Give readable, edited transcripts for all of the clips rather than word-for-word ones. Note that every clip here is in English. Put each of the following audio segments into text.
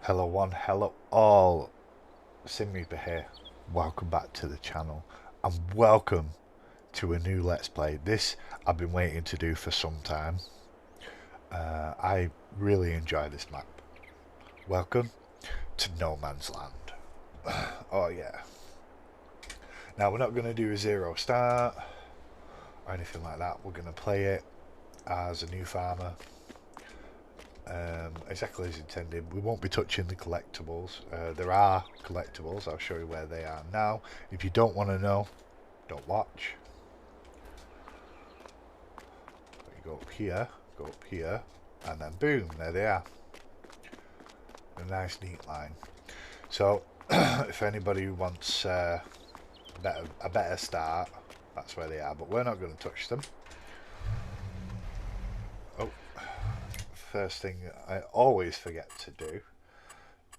Hello one, hello all. Sim Reaper here. Welcome back to the channel and welcome to a new Let's Play. This I've been waiting to do for some time. I really enjoy this map. Welcome to No Man's Land. Oh yeah. Now we're not going to do a zero start or anything like that. We're going to play it as a new farmer. Exactly as intended. We won't be touching the collectibles. There are collectibles. I'll show you where they are now. If you don't want to know, don't watch. You go up here, and then boom, there they are. A nice neat line. So if anybody wants a better start, that's where they are. But we're not going to touch them. Oh, first thing I always forget to do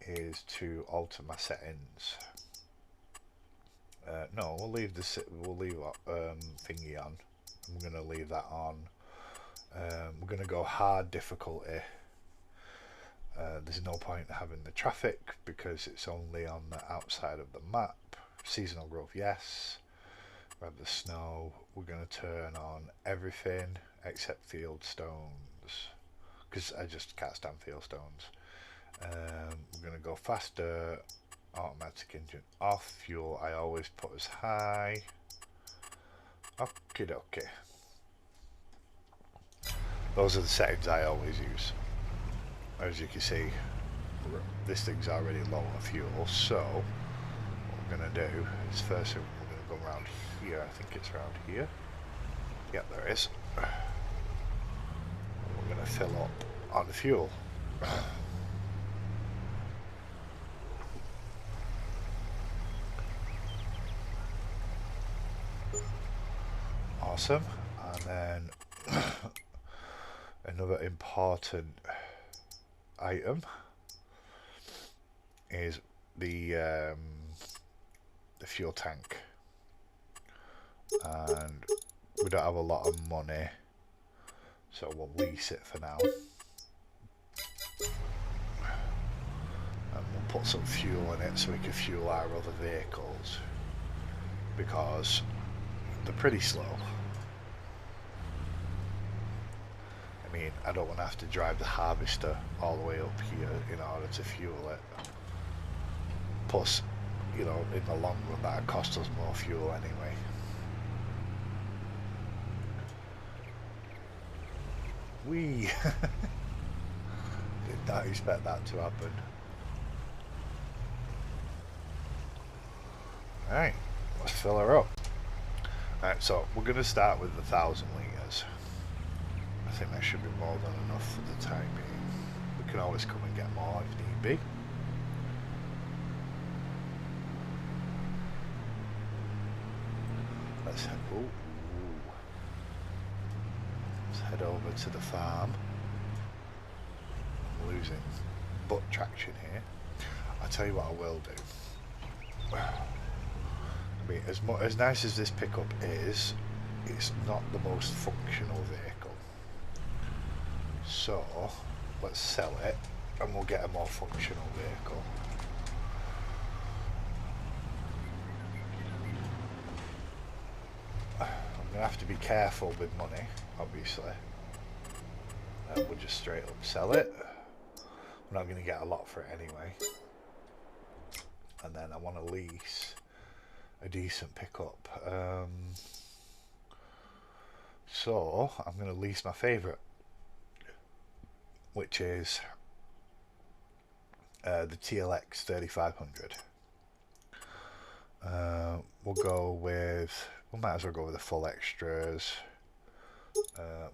is to alter my settings. No, we'll leave thingy on. I'm going to leave that on. We're going to go hard difficulty. There's no point having the traffic because it's only on the outside of the map. Seasonal growth, yes. Grab the snow. We're going to turn on everything except field stones because I just can't stand field stones. We're going to go faster. Automatic engine off. Fuel I always put as high. Okie dokie. Those are the settings I always use. As you can see, this thing's already low on fuel, so what we're going to do is first we're going to go around here. I think it's around here. Yep, there is. We're going to fill up on the fuel. Awesome. And then another important item is the fuel tank, and we don't have a lot of money, so we'll lease it for now, and we'll put some fuel in it so we can fuel our other vehicles because they're pretty slow. I mean, I don't want to have to drive the harvester all the way up here in order to fuel it. Plus, you know, in the long run that'd cost us more fuel anyway. Whee! Did not expect that to happen. Alright, let's fill her up. Alright, so we're going to start with 1,000 litres. I think that should be more than enough for the time being. We can always come and get more if need be. Let's head, let's head over to the farm. I'm losing butt traction here. I'll tell you what I will do. I mean, as nice as this pickup is, it's not the most functional vehicle. So let's sell it and we'll get a more functional vehicle. I'm gonna have to be careful with money, obviously. We'll just straight up sell it. We're not gonna get a lot for it anyway. And then I want to lease a decent pickup. So I'm going to lease my favourite, which is the TLX 3500. We'll go with, we might as well go with the full extras.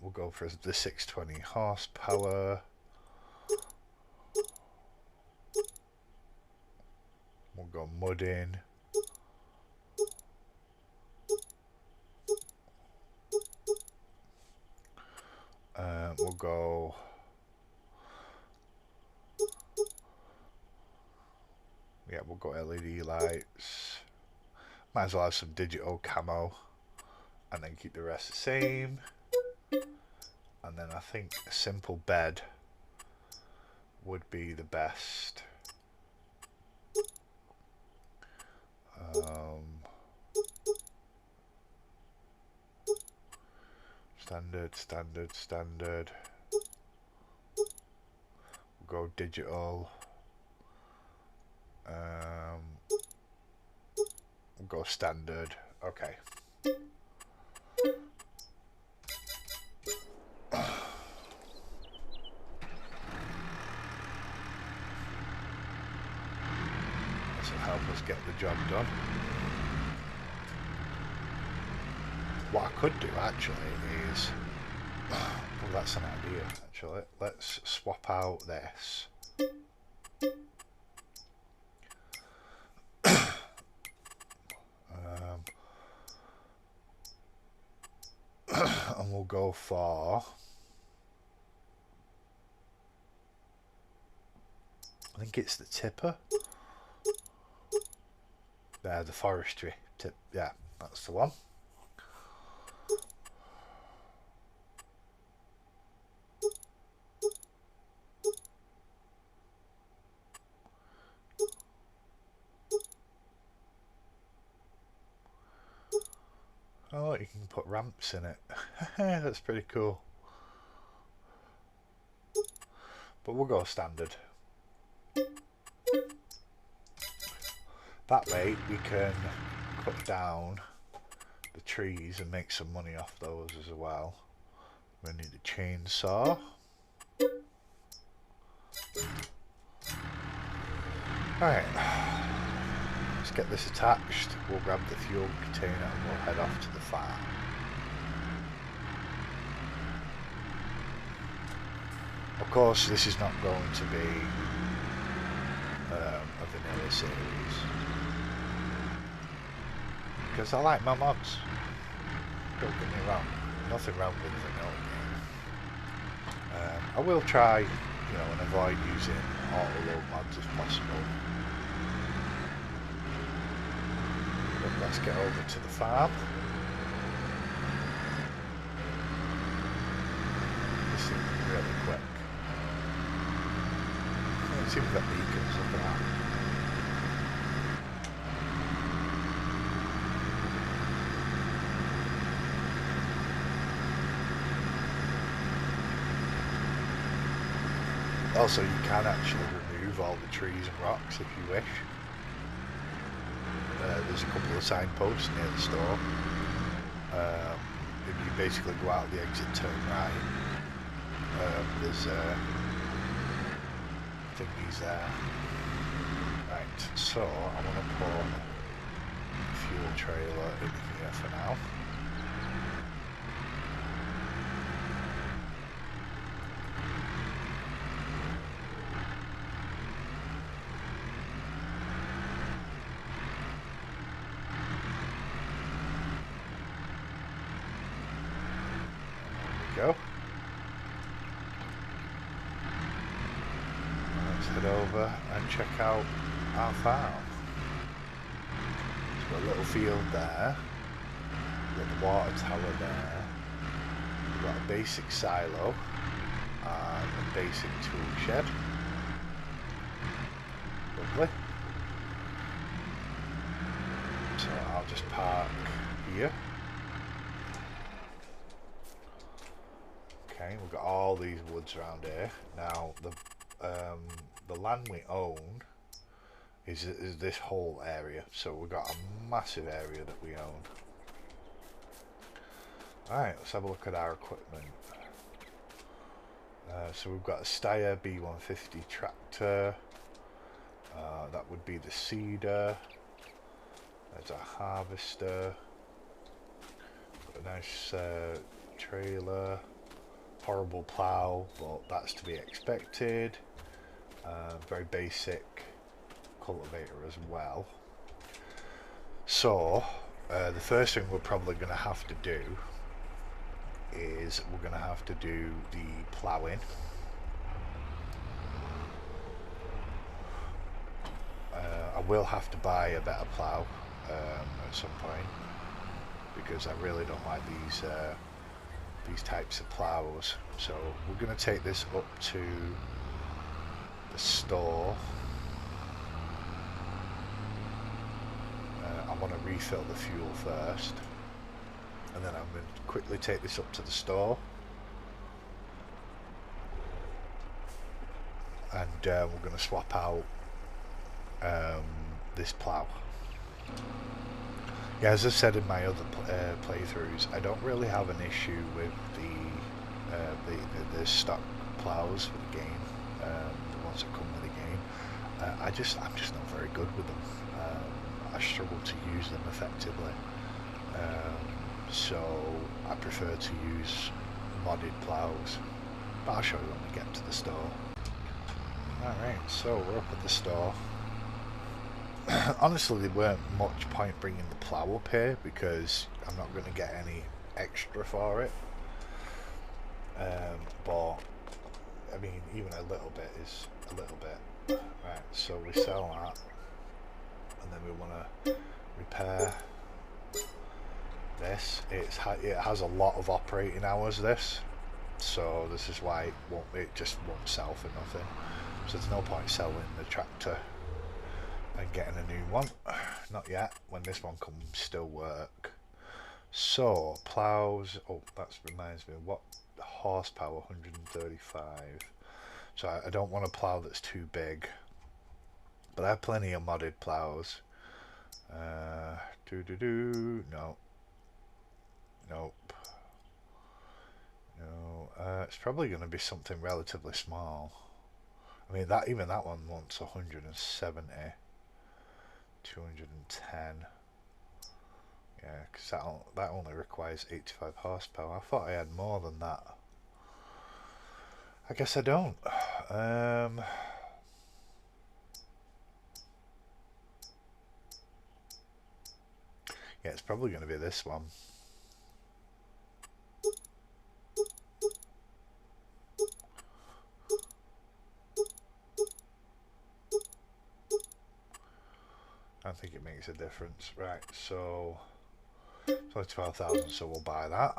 We'll go for the 620 horsepower. We'll go mudding. We'll go we'll go LED lights. Might as well have some digital camo and then keep the rest the same. And then I think a simple bed would be the best. standard. We'll go digital. We'll go standard. Okay. This will help us get the job done. What I could do actually is, well, that's an idea actually. Let's swap out this. And we'll go for, I think it's the tipper. There, the forestry tip. Yeah, that's the one. Oh, you can put ramps in it. That's pretty cool. But we'll go standard. That way we can cut down the trees and make some money off those as well. We need a chainsaw. Alright. Let's get this attached. We'll grab the fuel container and we'll head off to the farm. Of course, this is not going to be a vanilla series, because I like my mods. Don't get me wrong, nothing wrong with a vanilla game. I will try, and avoid using auto-load mods if possible. But let's get over to the farm. This is really quick. Let's see if we've got beacons, look at that. Also, you can actually remove all the trees and rocks if you wish. There's a couple of signposts near the store. If you basically go out the exit, turn right. There's thingies there. Right, so I want to put a fuel trailer in here for now. Go. Let's head over and check out our farm. We've got a little field there. We've got the water tower there. We've got a basic silo and a basic tool shed. Lovely. So I'll just park here. Okay, we've got all these woods around here. Now, the land we own is this whole area. So we've got a massive area that we own. Alright, let's have a look at our equipment. So we've got a Steyr B150 tractor. That would be the seeder. There's a harvester. Got a nice trailer. Horrible plough, but that's to be expected. Very basic cultivator as well. So the first thing we're probably going to have to do is we're going to have to do the ploughing. I will have to buy a better plough at some point, because I really don't like these types of plows. So we're going to take this up to the store. I want to refill the fuel first. and then I'm going to quickly take this up to the store, and we're going to swap out this plough. Yeah, as I said in my other playthroughs, I don't really have an issue with the stock ploughs for the game, the ones that come with the game. I'm just not very good with them. I struggle to use them effectively, so I prefer to use modded ploughs. But I'll show you when we get to the store. Alright, so we're up at the store. Honestly, there weren't much point bringing the plough up here because I'm not going to get any extra for it. But I mean, even a little bit is a little bit. Right, so we sell that, and then we want to repair this. It has a lot of operating hours, this, so this is why it just won't sell for nothing. So there's no point selling the tractor and getting a new one. Not yet. When this one comes, still work. So plows. Oh, that reminds me. What horsepower? 135. So I don't want a plow that's too big. But I have plenty of modded plows. No. Nope. No. It's probably going to be something relatively small. I mean, even that one wants 170. 210. Yeah, because that only requires 85 horsepower. I thought I had more than that. I guess I don't. Yeah, it's probably going to be this one. I think it makes a difference. Right, so it's only 12,000, so we'll buy that.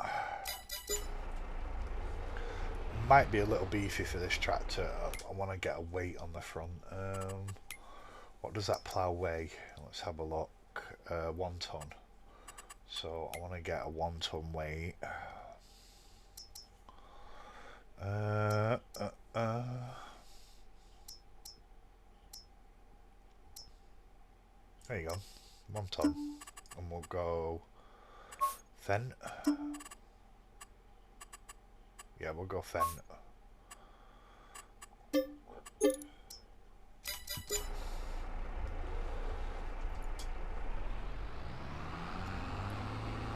Might be a little beefy for this tractor. I want to get a weight on the front. What does that plough weigh? Let's have a look. 1 ton. So I want to get a 1 ton weight. There you go, 1 ton, and we'll go Fendt. Yeah, we'll go Fendt.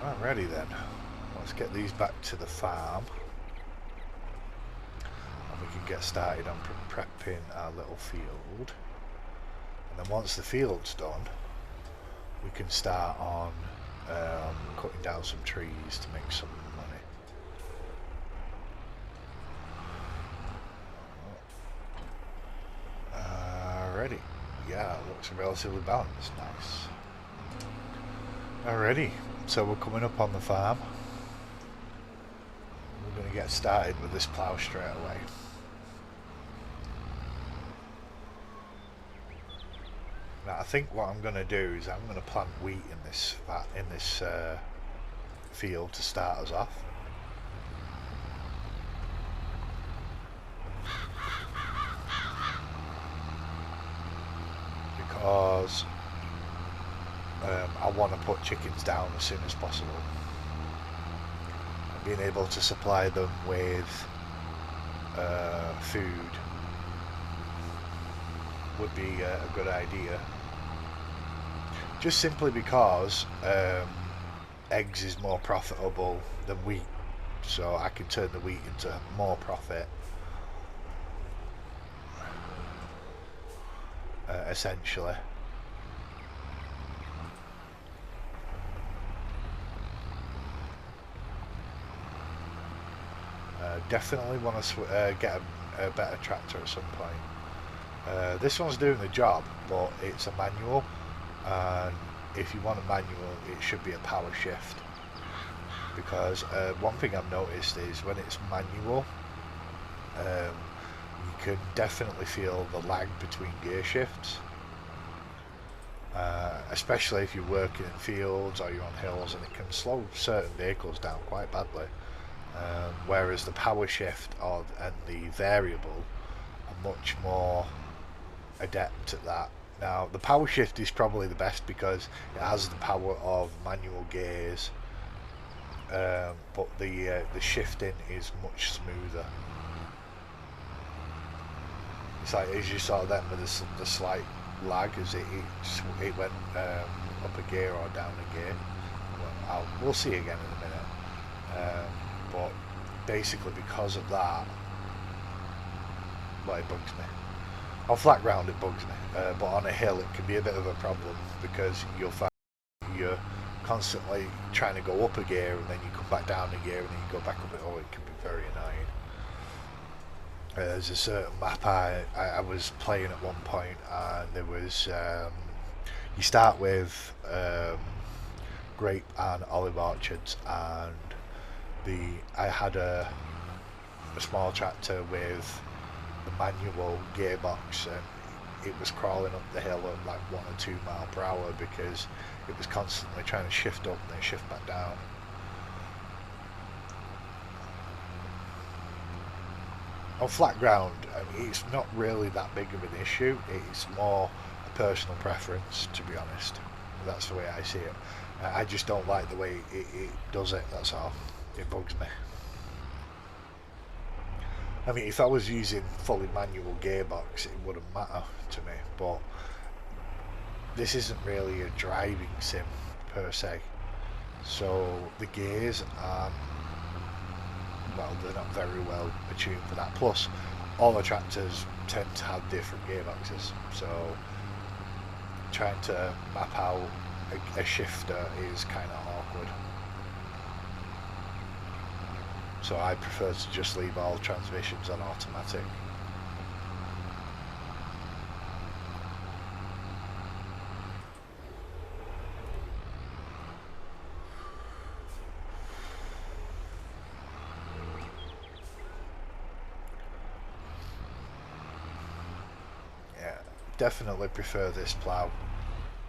Alrighty then, let's get these back to the farm, and we can get started on prepping our little field. And then once the field's done, we can start on cutting down some trees to make some money. Alrighty, yeah, it looks relatively balanced, nice. Alrighty, so we're coming up on the farm. We're going to get started with this plough straight away. Now I think what I'm going to do is I'm going to plant wheat in this field to start us off. Because I want to put chickens down as soon as possible. And being able to supply them with food would be a good idea. Just simply because eggs is more profitable than wheat, so I can turn the wheat into more profit. Essentially. Definitely want to get a better tractor at some point. This one's doing the job, but it's a manual, and if you want a manual, it should be a power shift. Because one thing I've noticed is when it's manual, you can definitely feel the lag between gear shifts. especially if you're working in fields or you're on hills, and it can slow certain vehicles down quite badly. Whereas the power shift and the variable are much more adept at that. Now, the power shift is probably the best because it has the power of manual gears, but the shifting is much smoother. It's like as you saw then with the slight lag as it went up a gear or down a gear. We'll see again in a minute. But basically because of that, well, it bugs me. On flat ground it bugs me, but on a hill it can be a bit of a problem because you'll find you're constantly trying to go up a gear and then you come back down a gear and then you go back up it. Oh, it can be very annoying. There's a certain map I was playing at one point, and there was you start with grape and olive orchards, and I had a small tractor with the manual gearbox, and it was crawling up the hill at like 1 or 2 mile per hour because it was constantly trying to shift up and then shift back down. On flat ground, I mean, it's not really that big of an issue. It's more a personal preference, to be honest. That's the way I see it. I just don't like the way it does it, that's all. It bugs me. I mean, if I was using fully manual gearbox, it wouldn't matter to me, but this isn't really a driving sim per se. So the gears aren't, well, they're not very well attuned for that. Plus, all the tractors tend to have different gearboxes, so trying to map out a shifter is kind of awkward. So I prefer to just leave all transmissions on automatic. Yeah, definitely prefer this plough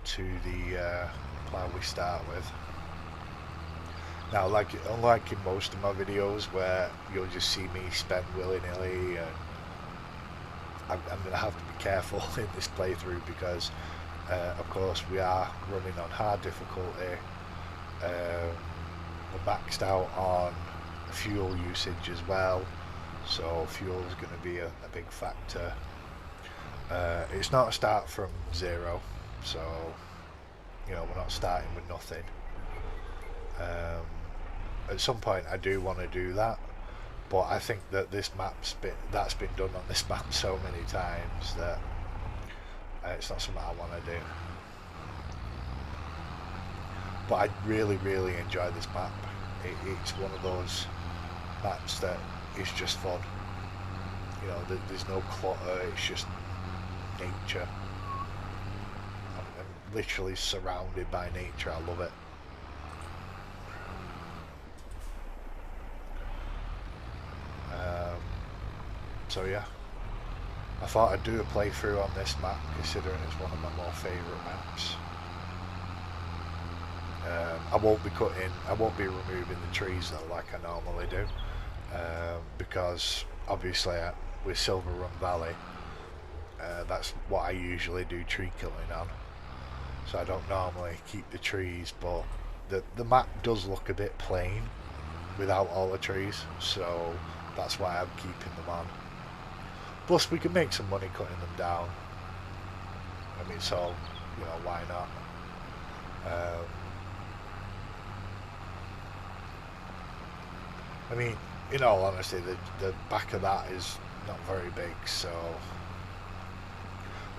to the plough we start with. Now, unlike in most of my videos where you'll just see me spend willy-nilly, I'm going to have to be careful in this playthrough because, of course, we are running on hard difficulty. We're maxed out on fuel usage as well, so fuel is going to be a big factor. It's not a start from zero, so you know we're not starting with nothing. At some point I do want to do that, but I think that that's been done on this map so many times that it's not something I want to do. But I really enjoy this map. It's one of those maps that is just fun. You know, there's no clutter, it's just nature. I'm literally surrounded by nature. I love it. So yeah, I thought I'd do a playthrough on this map considering it's one of my more favourite maps. I won't be removing the trees though like I normally do, because obviously with Silver Run Valley, that's what I usually do tree killing on. So I don't normally keep the trees, but the map does look a bit plain without all the trees, so that's why I'm keeping them on. Plus we can make some money cutting them down. I mean, so, you know, why not? I mean, in all honesty, the back of that is not very big, so...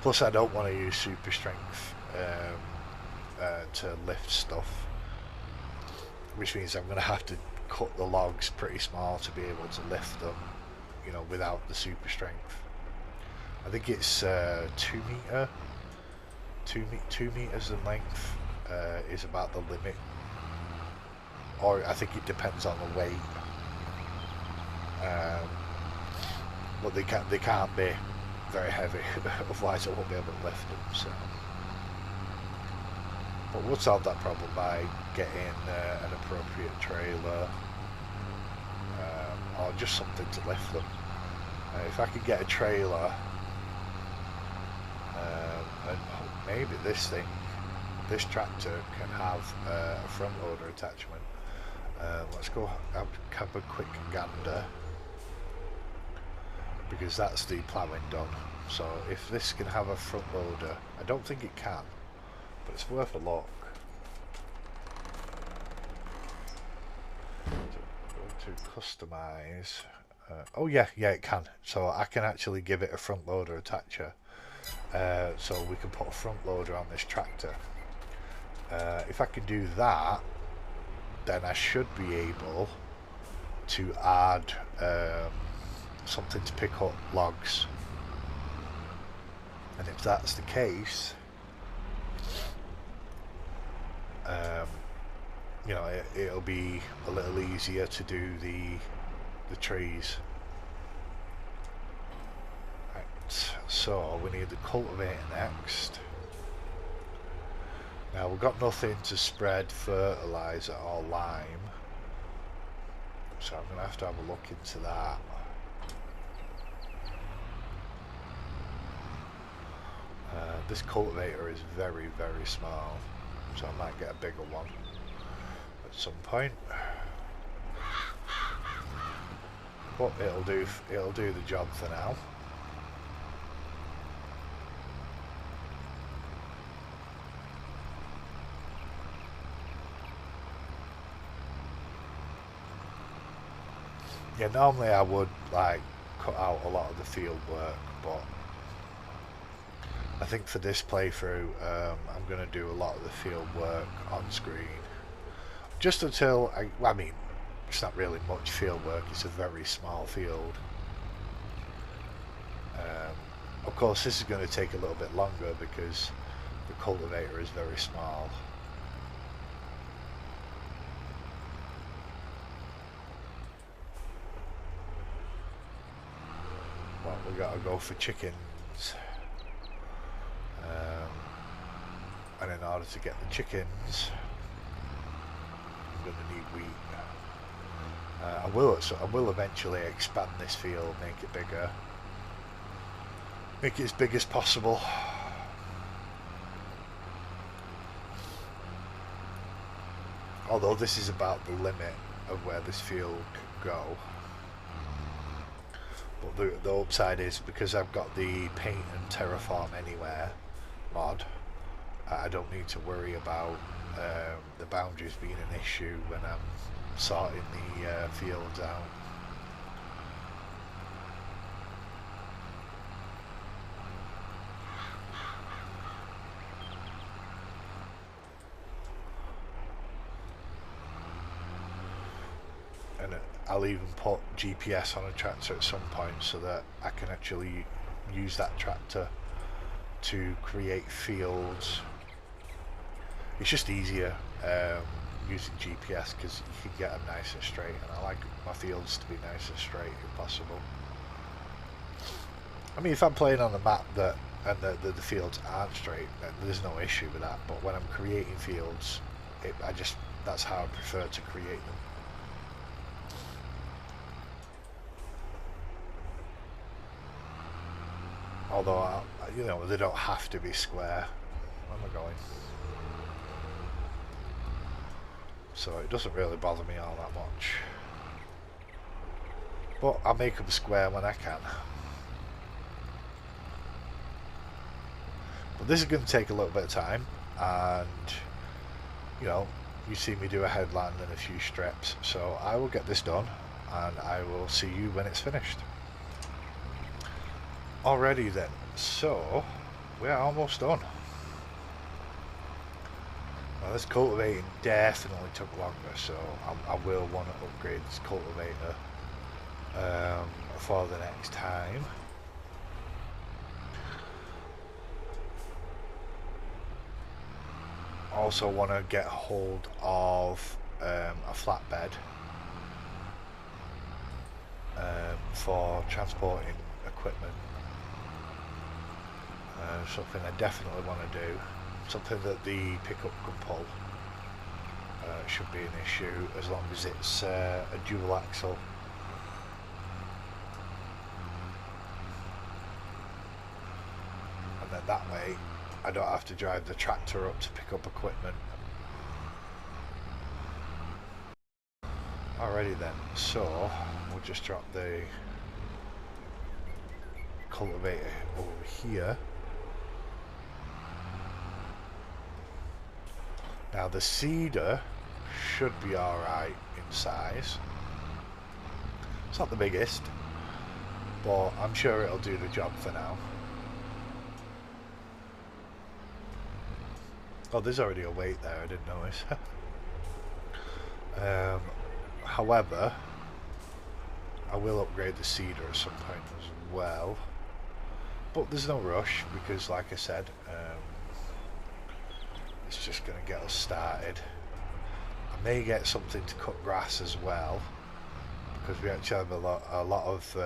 Plus I don't want to use super strength to lift stuff, which means I'm going to have to cut the logs pretty small to be able to lift them, you know, without the super strength. I think it's 2 meters in length is about the limit, or I think it depends on the weight. But they can't be very heavy, otherwise I won't be able to lift them. So But we'll solve that problem by getting an appropriate trailer, or just something to lift them. If I could get a trailer, and maybe this tractor can have a front loader attachment. Let's go have a quick gander, because that's the ploughing done. So if this can have a front loader, I don't think it can, but it's worth a look. Go to customize. Oh yeah, it can. So I can actually give it a front loader attacher. So we can put a front loader on this tractor. If I can do that, then I should be able to add something to pick up logs. And if that's the case, you know, it'll be a little easier to do the trees. Right, so we need the cultivator next. Now we've got nothing to spread fertilizer or lime, so I'm going to have a look into that. This cultivator is very, very small, so I might get a bigger one at some point. But it'll do the job for now. Yeah, normally I would like cut out a lot of the field work, but I think for this playthrough I'm going to do a lot of the field work on screen. Just until, I mean, it's not really much field work, it's a very small field. Of course this is going to take a little bit longer because the cultivator is very small. Well, we got to go for chickens. And in order to get the chickens, I'm going to need wheat. I will eventually expand this field, make it bigger, make it as big as possible. Although this is about the limit of where this field can go. But the upside is, because I've got the paint and terraform anywhere mod, I don't need to worry about the boundaries being an issue when I'm sorting the fields out. And I'll even put GPS on a tractor at some point so that I can actually use that tractor to create fields. It's just easier using GPS because you can get them nice and straight, and I like my fields to be nice and straight if possible. I mean, if I'm playing on the map and the fields aren't straight, then there's no issue with that, but when I'm creating fields, that's how I prefer to create them. Although, you know, they don't have to be square. Where am I going? So it doesn't really bother me all that much. But I'll make them square when I can. But this is going to take a little bit of time, and you know, you see me do a headland and a few strips, so I will get this done and I will see you when it's finished. Alrighty then, so we're almost done. Now this cultivating definitely took longer, so I will want to upgrade this cultivator for the next time. Also want to get hold of a flatbed for transporting equipment. Something I definitely want to do. something that the pickup can pull. Should be an issue as long as it's a dual axle. And then that way I don't have to drive the tractor up to pick up equipment. Alrighty then, so we'll just drop the cultivator over here. Now the seeder should be alright in size. It's not the biggest, but I'm sure it'll do the job for now. Oh, there's already a weight there, I didn't notice. However, I will upgrade the seeder at some point as well. But there's no rush because, like I said, it's just going to get us started. I may get something to cut grass as well, because we actually have a lot of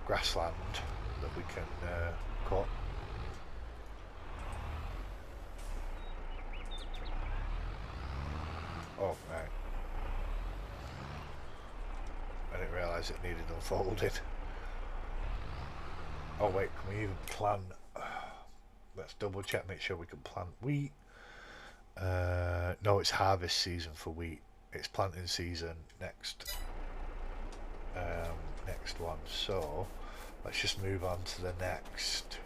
grassland that we can cut. Oh, right. I didn't realise it needed unfolding. Oh wait, can we even plant? Let's double check, make sure we can plant wheat. No, it's harvest season for wheat. It's planting season next one. So let's just move on to the next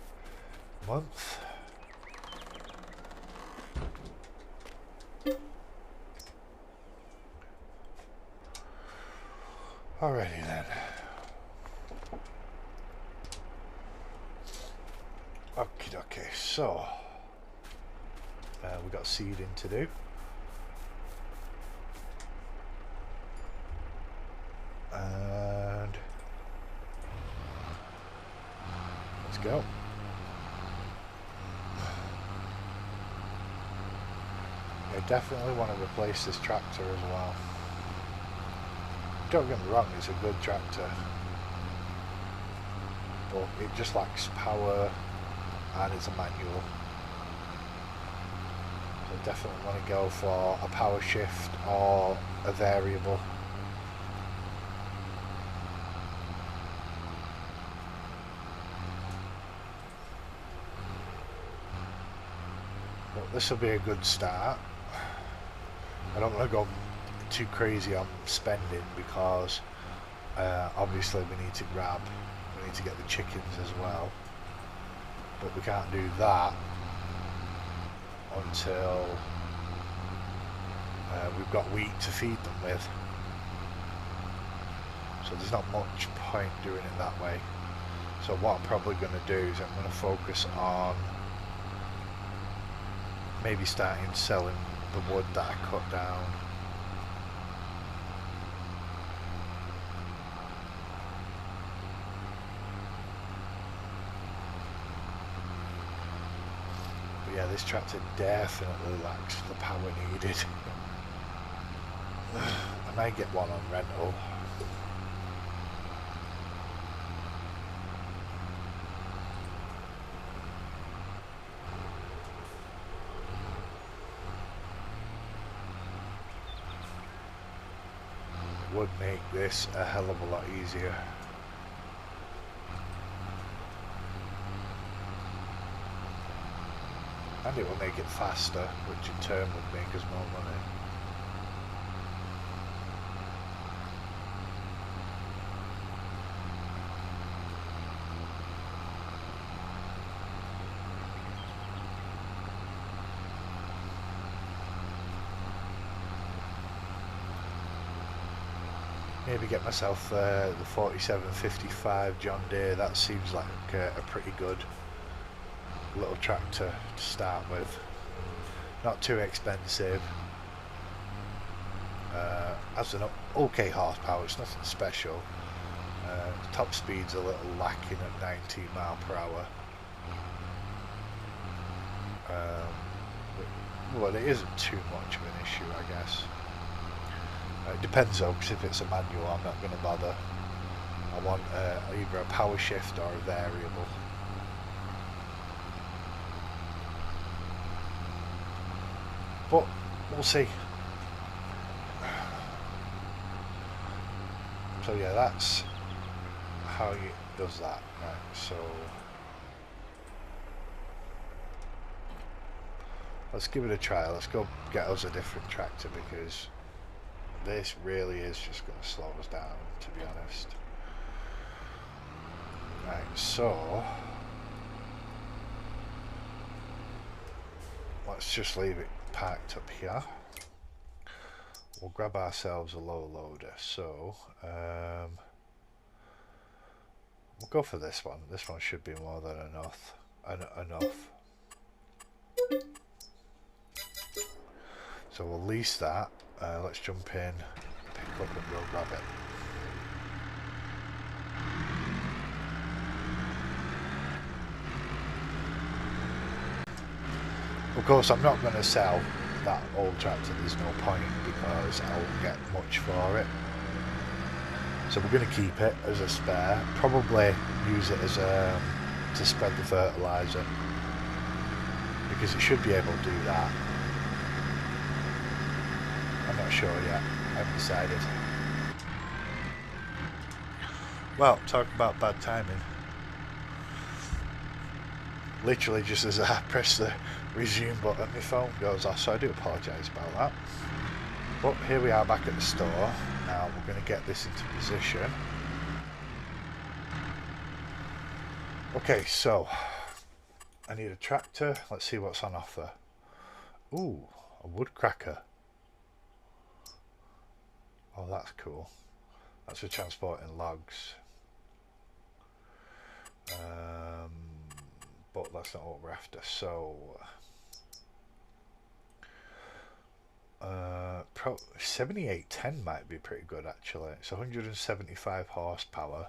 month. Alrighty then. Okay, so we got seeding to do. And let's go. I definitely want to replace this tractor as well. Don't get me wrong, it's a good tractor, but it just lacks power and it's a manual. So I definitely want to go for a power shift or a variable. But this will be a good start. I don't want to go too crazy on spending because obviously we need to get the chickens as well, but we can't do that until we've got wheat to feed them with, so there's not much point doing it that way. So what I'm probably going to do is I'm going to focus on maybe starting selling the wood that I cut down. Yeah, this tractor definitely lacks the power needed. I might get one on rental. It would make this a hell of a lot easier. And it will make it faster, which in turn would make us more money. Maybe get myself the 4755 John Deere. That seems like a pretty good little tractor to start with. Not too expensive. Has an okay horsepower, it's nothing special. Top speed's a little lacking at 19 mile per hour. Well, it isn't too much of an issue, I guess. It depends though, because if it's a manual I'm not going to bother. I want either a power shift or a variable. We'll see. So yeah, that's how you does that. Right, so let's give it a try. Let's go get us a different tractor because this really is just going to slow us down, to be honest. Right, so let's just leave it parked up here. We'll grab ourselves a low loader. So we'll go for this one. This one should be more than enough. So we'll lease that. Let's jump in, pick up and go grab it. Of course, I'm not going to sell that old tractor, there's no point, because I won't get much for it. So we're going to keep it as a spare, probably use it as to spread the fertiliser, because it should be able to do that. I'm not sure yet, I haven't decided. Well, talk about bad timing. Literally just as I press the resume button, my phone goes off, so I do apologise about that. But here we are back at the store. Now we're going to get this into position. Okay, so I need a tractor. Let's see what's on offer. Ooh, a woodcracker. Oh, that's cool. That's for transporting logs. But that's not what we're after. So 7810 might be pretty good actually. It's 175 horsepower.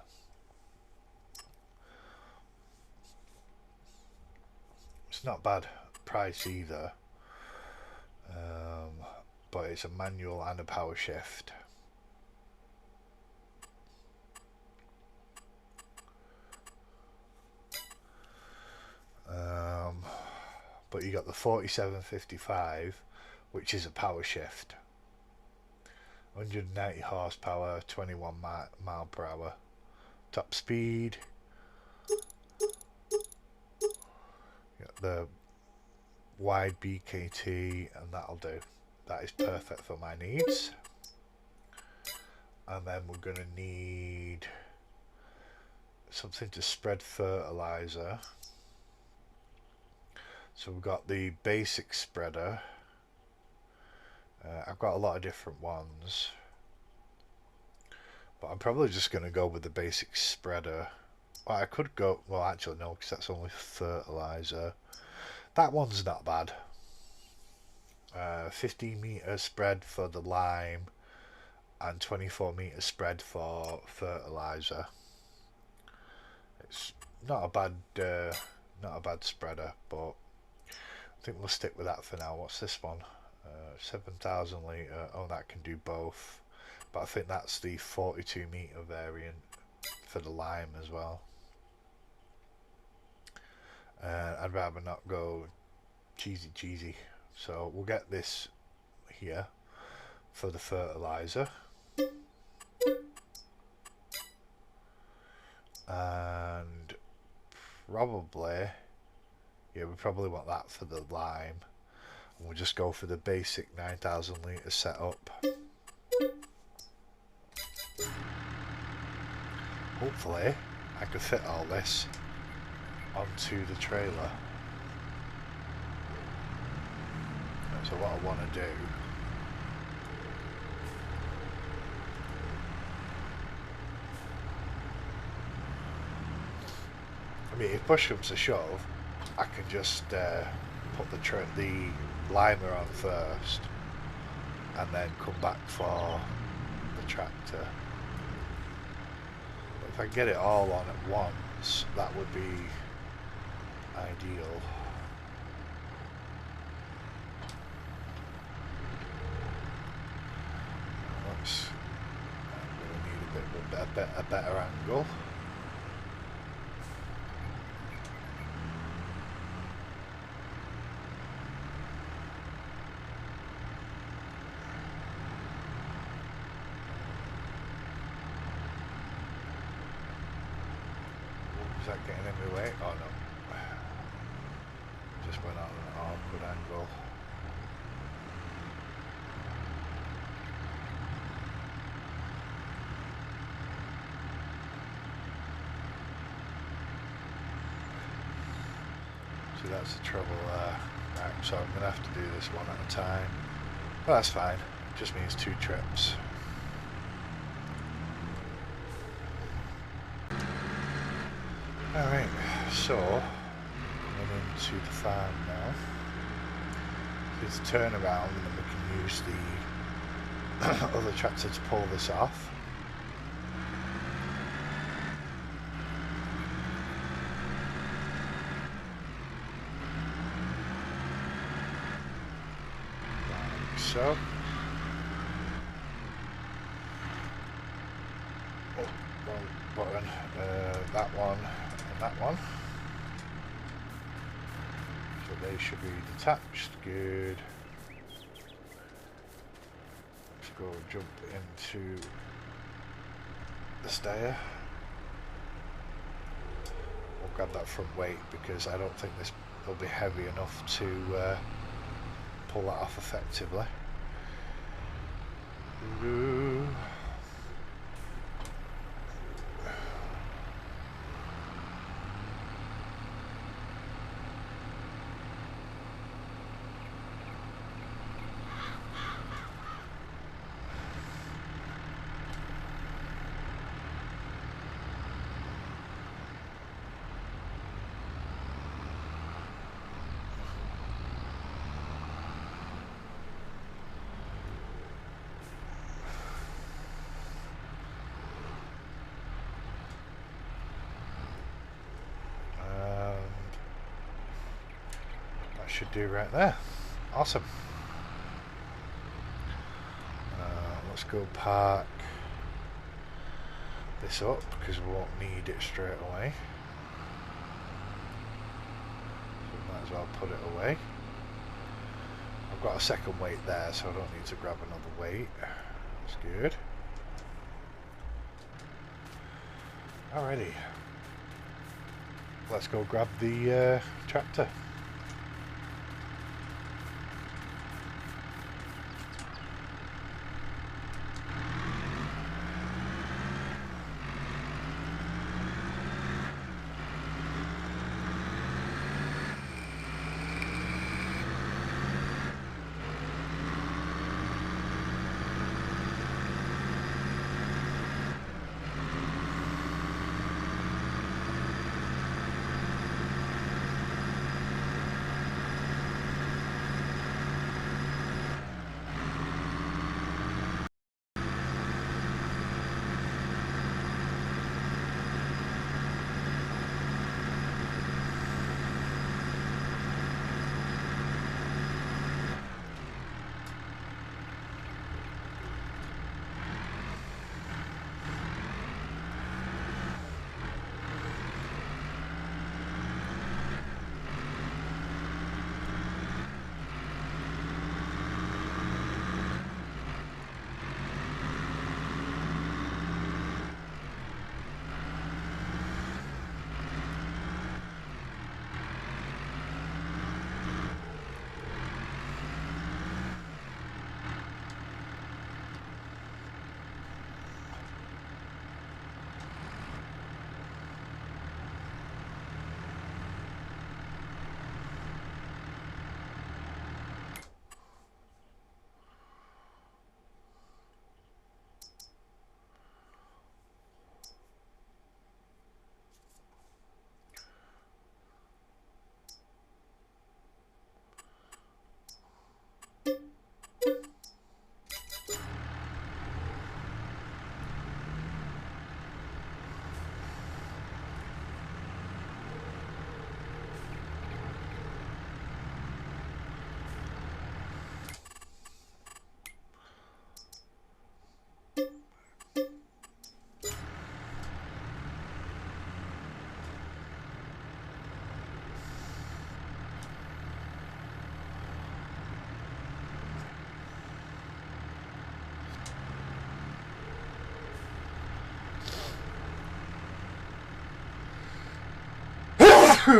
It's not bad price either. But it's a manual and a power shift. But you got the 4755, which is a power shift. 190 horsepower, 21 mile per hour. Top speed. Got the wide BKT, and that'll do. That is perfect for my needs. And then we're going to need something to spread fertilizer. So we've got the basic spreader. I've got a lot of different ones, but I'm probably just going to go with the basic spreader. Well, I could go, well actually no, because that's only fertilizer. That one's not bad. 15 meter spread for the lime and 24 meter spread for fertilizer. It's not a bad spreader, but I think we'll stick with that for now. What's this one? 7,000 litre. Oh, that can do both, but I think that's the 42 metre variant for the lime as well. I'd rather not go cheesy, so we'll get this here for the fertilizer. And probably, yeah, we probably want that for the lime. And we'll just go for the basic 9,000 litre setup. Hopefully I can fit all this onto the trailer. So what I want to do, I mean, if push comes to shove, I can just put the limer on first and then come back for the tractor. But if I get it all on at once, that would be ideal. I'm going to need a better angle. Is that getting in my way? Oh no. Just went on an awkward angle. See, that's the trouble there. Right, so I'm going to have to do this one at a time. But that's fine. It just means 2 trips. Alright, so I'm into the farm now. It's turn around and then we can use the other tractor to pull this off. Like so. Oh, wrong button. That one and that one. So they should be detached. Good. Let's go jump into the stair. We'll grab that front weight because I don't think this will be heavy enough to pull that off effectively. Ooh. Should do right there. Awesome. Let's go park this up because we won't need it straight away. So we might as well put it away. I've got a second weight there, so I don't need to grab another weight. That's good. Alrighty. Let's go grab the tractor. So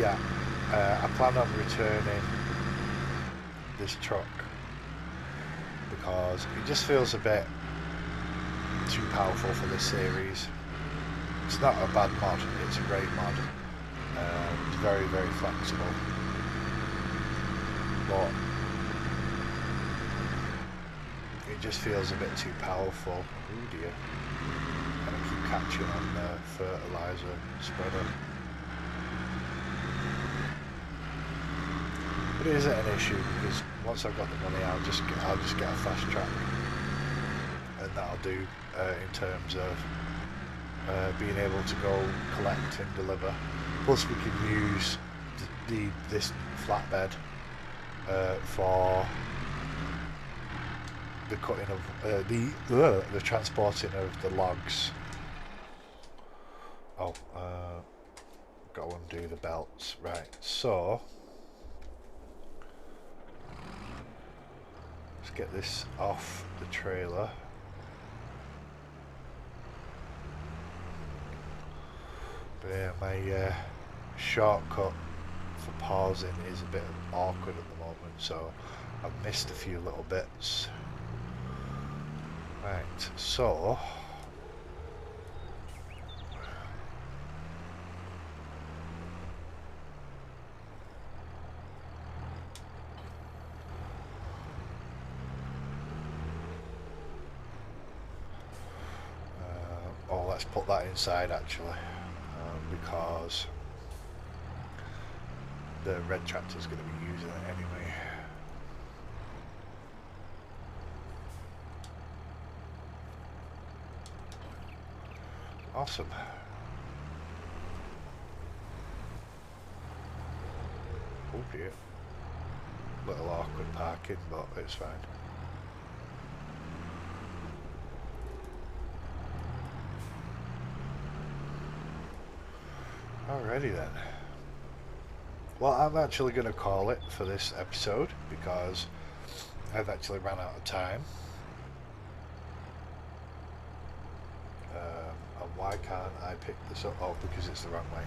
yeah, I plan on returning this truck because it just feels a bit too powerful for this series. It's not a bad mod, it's a great mod. It's very, very flexible. But it just feels a bit too powerful. Oh dear. And I keep catching on the fertilizer spreader. But it isn't an issue because once I've got the money I'll just get a fast track. And that'll do in terms of being able to go collect and deliver. Plus we can use this flatbed for the cutting of the transporting of the logs. Oh, got to undo the belts. Right, so let's get this off the trailer. But yeah, my shortcut for pausing is a bit awkward at the moment, so I've missed a few little bits. Right, so let's put that inside actually, because the red tractor is going to be using it anyway. Awesome. Oh dear. Little awkward parking, but it's fine. Alrighty then. Well, I'm actually going to call it for this episode because I've actually run out of time. And why can't I pick this up? Oh, because it's the wrong way.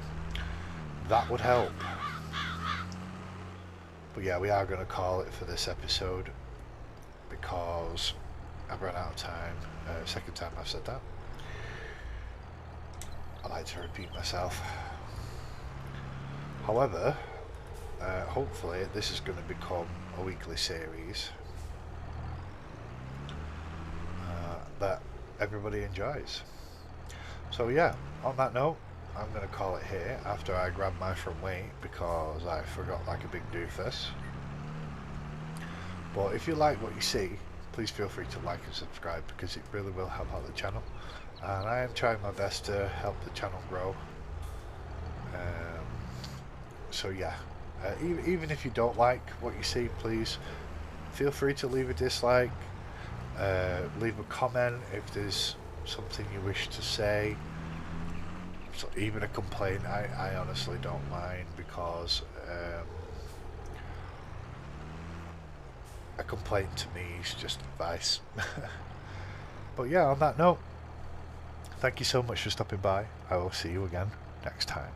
That would help. But yeah, we are going to call it for this episode because I've run out of time. Second time I've said that. I like to repeat myself. However, hopefully this is going to become a weekly series that everybody enjoys. So yeah, on that note, I'm going to call it here after I grab my from weight because I forgot like a big doofus. But if you like what you see, please feel free to like and subscribe because it really will help out the channel. And I am trying my best to help the channel grow. So yeah, even if you don't like what you see, please feel free to leave a dislike, leave a comment if there's something you wish to say. So even a complaint, I honestly don't mind because a complaint to me is just advice. But yeah, on that note, thank you so much for stopping by. I will see you again next time.